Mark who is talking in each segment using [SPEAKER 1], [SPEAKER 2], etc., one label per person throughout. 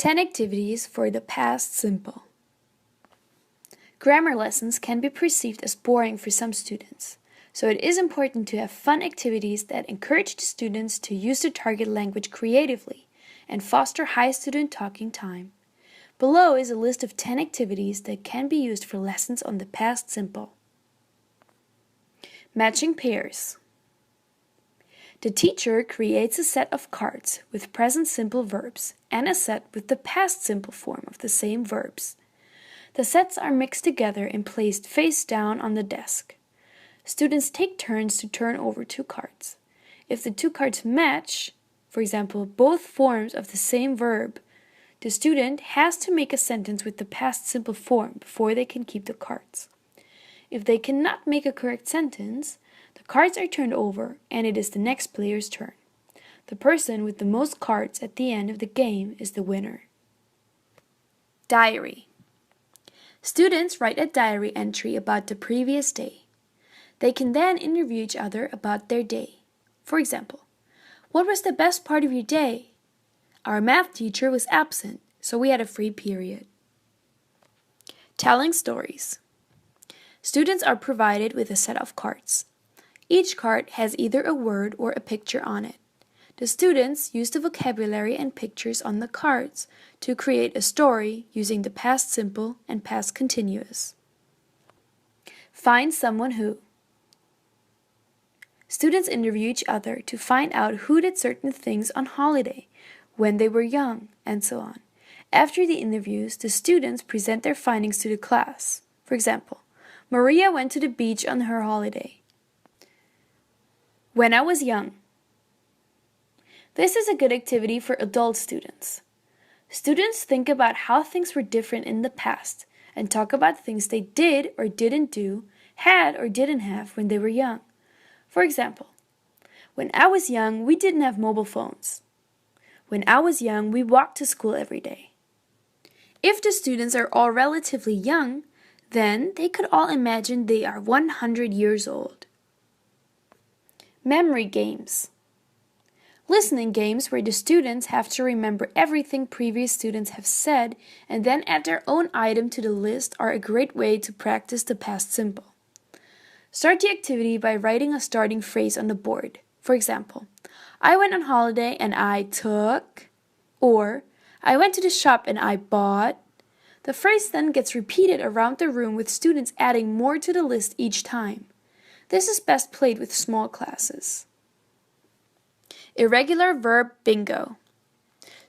[SPEAKER 1] 10 activities for the past simple. Grammar lessons can be perceived as boring for some students, so it is important to have fun activities that encourage the students to use the target language creatively and foster high student talking time. Below is a list of 10 activities that can be used for lessons on the past simple. Matching pairs. The teacher creates a set of cards with present simple verbs and a set with the past simple form of the same verbs. The sets are mixed together and placed face down on the desk. Students take turns to turn over 2 cards. If the 2 cards match, for example, both forms of the same verb, the student has to make a sentence with the past simple form before they can keep the cards. If they cannot make a correct sentence, the cards are turned over and it is the next player's turn. The person with the most cards at the end of the game is the winner. Diary. Students write a diary entry about the previous day. They can then interview each other about their day. For example, what was the best part of your day? Our math teacher was absent, so we had a free period. Telling stories. Students are provided with a set of cards. Each card has either a word or a picture on it. The students use the vocabulary and pictures on the cards to create a story using the past simple and past continuous. Find someone who. Students interview each other to find out who did certain things on holiday, when they were young, and so on. After the interviews, the students present their findings to the class. For example, Maria went to the beach on her holiday. When I was young. This is a good activity for adult students. Students think about how things were different in the past and talk about things they did or didn't do, had or didn't have when they were young. For example, when I was young, we didn't have mobile phones. When I was young, we walked to school every day. If the students are all relatively young, then they could all imagine they are 100 years old. Memory games. Listening games where the students have to remember everything previous students have said and then add their own item to the list are a great way to practice the past simple. Start the activity by writing a starting phrase on the board. For example, I went on holiday and I took, or I went to the shop and I bought. The phrase then gets repeated around the room with students adding more to the list each time. This is best played with small classes. Irregular verb bingo.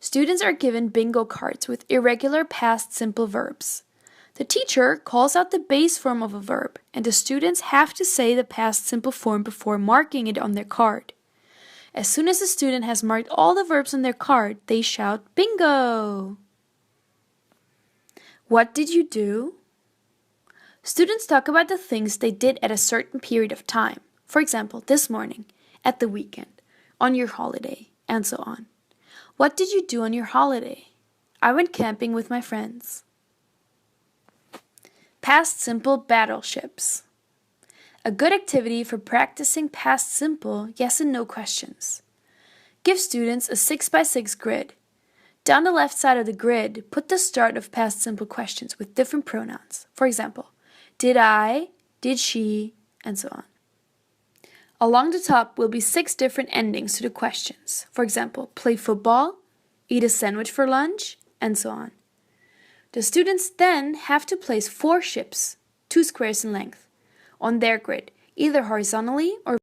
[SPEAKER 1] Students are given bingo cards with irregular past simple verbs. The teacher calls out the base form of a verb, and the students have to say the past simple form before marking it on their card. As soon as the student has marked all the verbs on their card, they shout, "Bingo!" What did you do? Students talk about the things they did at a certain period of time. For example, this morning, at the weekend, on your holiday, and so on. What did you do on your holiday? I went camping with my friends. Past simple battleships. A good activity for practicing past simple yes and no questions. Give students a 6x6 grid. Down the left side of the grid, put the start of past simple questions with different pronouns. For example, did I, did she, and so on. Along the top will be 6 different endings to the questions. For example, play football, eat a sandwich for lunch, and so on. The students then have to place 4 ships, 2 squares in length, on their grid, either horizontally or